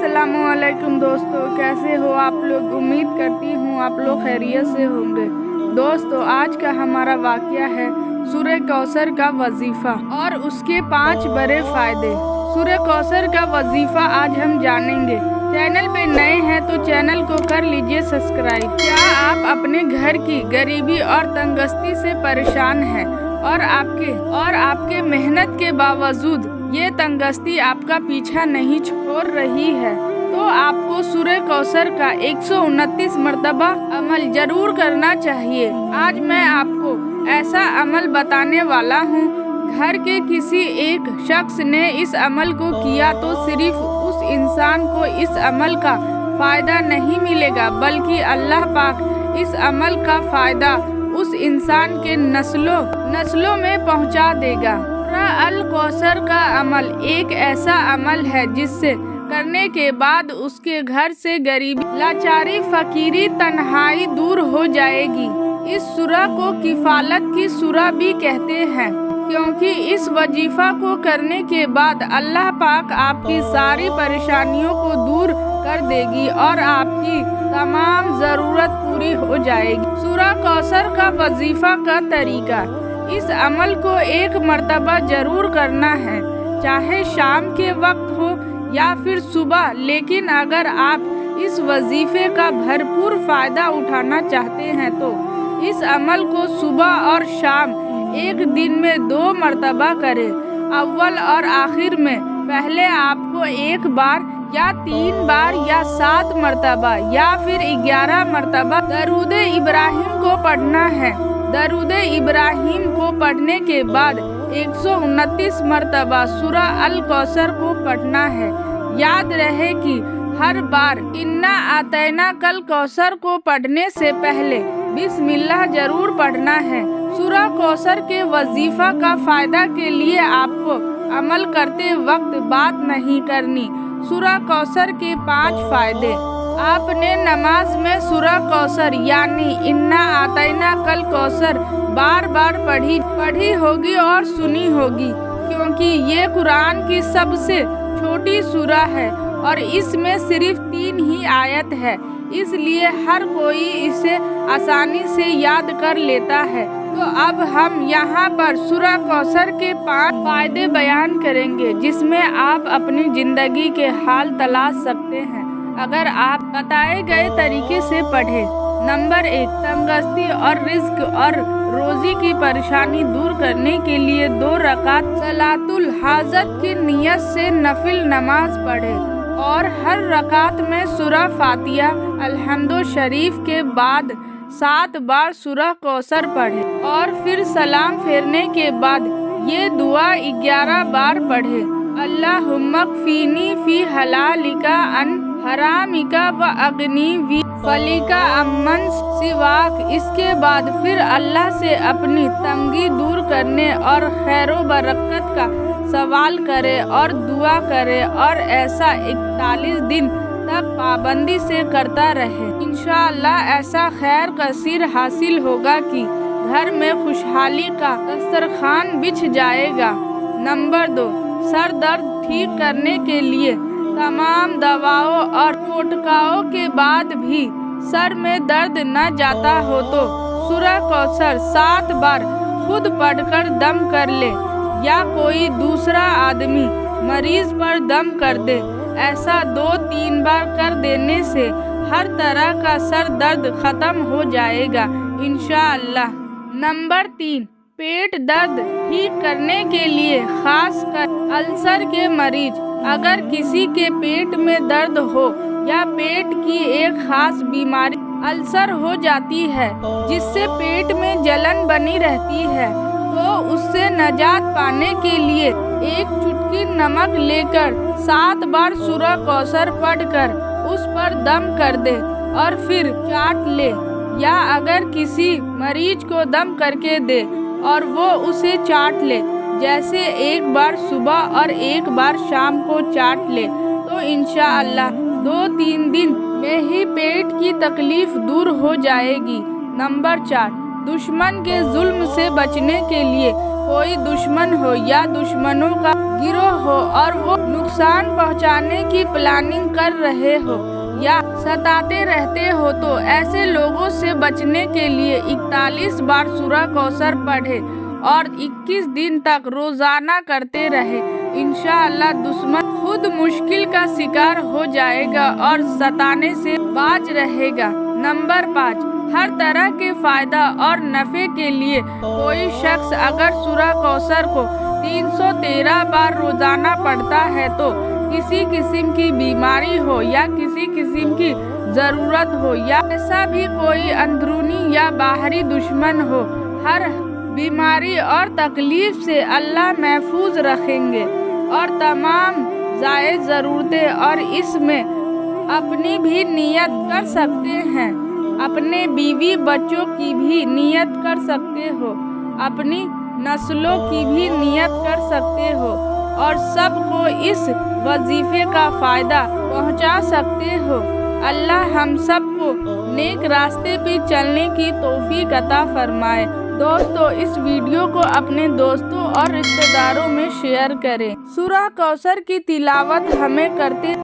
अस्सलामुअलैकुम दोस्तों, कैसे हो आप लोग। उम्मीद करती हूँ आप लोग खैरियत से होंगे। दोस्तों, आज का हमारा वाक़या है सूरह कौसर का वजीफ़ा और उसके 5 बड़े फ़ायदे। सूरह कौसर का वजीफ़ा आज हम जानेंगे। चैनल पे नए हैं तो चैनल को कर लीजिए सब्सक्राइब। क्या आप अपने घर की गरीबी और तंगस्ती से परेशान हैं और आपके मेहनत के बावजूद ये तंगस्ती आपका पीछा नहीं छोड़ रही है, तो आपको सूरह कौसर का 129 मरतबा अमल जरूर करना चाहिए। आज मैं आपको ऐसा अमल बताने वाला हूँ, घर के किसी एक शख्स ने इस अमल को किया तो सिर्फ उस इंसान को इस अमल का फ़ायदा नहीं मिलेगा, बल्कि अल्लाह पाक इस अमल का फ़ायदा उस इंसान के नस्लों में पहुँचा देगा। सूरह अल कौसर का अमल एक ऐसा अमल है जिससे करने के बाद उसके घर से गरीबी, लाचारी, फकीरी, तन्हाई दूर हो जाएगी। इस सूरह को किफ़ालत की सूरह भी कहते हैं, क्योंकि इस वजीफ़ा को करने के बाद अल्लाह पाक आपकी सारी परेशानियों को दूर कर देगी और आपकी तमाम ज़रूरत पूरी हो जाएगी। सूरह कौसर का वजीफ़ा का तरीका। इस अमल को 1 मरतबा जरूर करना है, चाहे शाम के वक्त हो या फिर सुबह। लेकिन अगर आप इस वजीफे का भरपूर फ़ायदा उठाना चाहते हैं तो इस अमल को सुबह और शाम एक दिन में 2 मरतबा करें। अव्वल और आखिर में पहले आपको 1 बार या 3 बार या 7 मरतबा या फिर 11 मरतबा दरूद इब्राहिम को पढ़ना है। दरूद इब्राहिम को पढ़ने के बाद 129 मरतबा सूरह अल कौसर को पढ़ना है। याद रहे कि हर बार इन्ना आतैना कल कौसर को पढ़ने से पहले बिस्मिल्लाह जरूर पढ़ना है। सूरह कौसर के वजीफा का फ़ायदा के लिए आपको अमल करते वक्त बात नहीं करनी। सूरह कौसर के 5 फ़ायदे। आपने नमाज में सूरह कौसर यानी इन्ना आतैना कल कौसर बार बार पढ़ी होगी और सुनी होगी, क्योंकि ये कुरान की सबसे छोटी सूरह है और इसमें सिर्फ 3 ही आयत है, इसलिए हर कोई इसे आसानी से याद कर लेता है। तो अब हम यहाँ पर सूरह कौसर के 5 फ़ायदे बयान करेंगे, जिसमें आप अपनी ज़िंदगी के हाल तलाश सकते हैं अगर आप बताए गए तरीके से पढ़ें। नंबर 1, तंगस्ती और रिज्क और रोज़ी की परेशानी दूर करने के लिए 2 रकात सलातुल हाजत की नियत से नफिल नमाज पढ़ें और हर रकात में सूरह फातिहा अल्हम्दु शरीफ के बाद 7 बार सूरह कौसर पढ़ें और फिर सलाम फेरने के बाद ये दुआ 11 बार पढ़ें। अल्लाहुम्मा क़फ़ीनी फ़ी हलालिका अन हरामिका व अग्नी वी फलिका अम्मन सिवाक। इसके बाद फिर अल्लाह से अपनी तंगी दूर करने और खैर व बरकत का सवाल करे और दुआ करे और ऐसा 41 दिन तक पाबंदी से करता रहे। इंशाअल्लाह ऐसा खैर कसीर हासिल होगा कि घर में खुशहाली का दस्तरखान बिछ जाएगा। नंबर 2, सर दर्द ठीक करने के लिए तमाम दवाओं और टोटकाओं के बाद भी सर में दर्द न जाता हो तो सूरह कौसर 7 बार खुद पढ़कर दम कर ले या कोई दूसरा आदमी मरीज पर दम कर दे। ऐसा 2-3 बार कर देने से हर तरह का सर दर्द खत्म हो जाएगा इंशाअल्लाह। नंबर 3, पेट दर्द ठीक करने के लिए खासकर अल्सर के मरीज। अगर किसी के पेट में दर्द हो या पेट की एक खास बीमारी अल्सर हो जाती है जिससे पेट में जलन बनी रहती है, तो उससे निजात पाने के लिए 1 चुटकी नमक लेकर 7 बार सूरह कौसर पढ़कर उस पर दम कर दे और फिर चाट ले, या अगर किसी मरीज को दम करके दे और वो उसे चाट ले, जैसे 1 बार सुबह और 1 बार शाम को चाट ले, तो इंशाअल्लाह 2-3 दिन में ही पेट की तकलीफ दूर हो जाएगी। नंबर 4, दुश्मन के जुल्म से बचने के लिए कोई दुश्मन हो या दुश्मनों का गिरोह हो और वो नुकसान पहुंचाने की प्लानिंग कर रहे हो या सताते रहते हो, तो ऐसे लोगों से बचने के लिए 41 बार सूरह कौसर पढ़े और 21 दिन तक रोजाना करते रहे। इंशाअल्लाह दुश्मन खुद मुश्किल का शिकार हो जाएगा और सताने से बाज रहेगा। नंबर 5, हर तरह के फायदा और नफे के लिए कोई शख्स अगर सूरह कौसर को 313 बार रोजाना पढ़ता है तो किसी किस्म की बीमारी हो या किसी किस्म की जरूरत हो या ऐसा भी कोई अंदरूनी या बाहरी दुश्मन हो, हर बीमारी और तकलीफ से अल्लाह महफूज रखेंगे और तमाम जायज़ ज़रूरतें। और इसमें अपनी भी नियत कर सकते हैं, अपने बीवी बच्चों की भी नियत कर सकते हो, अपनी नस्लों की भी नियत कर सकते हो और सबको इस वजीफे का फ़ायदा पहुंचा सकते हो। अल्लाह हम सबको नेक रास्ते पे चलने की तौफीक अता फरमाए। दोस्तों, इस वीडियो को अपने दोस्तों और रिश्तेदारों में शेयर करें। सूरह कौसर की तिलावत हमें करते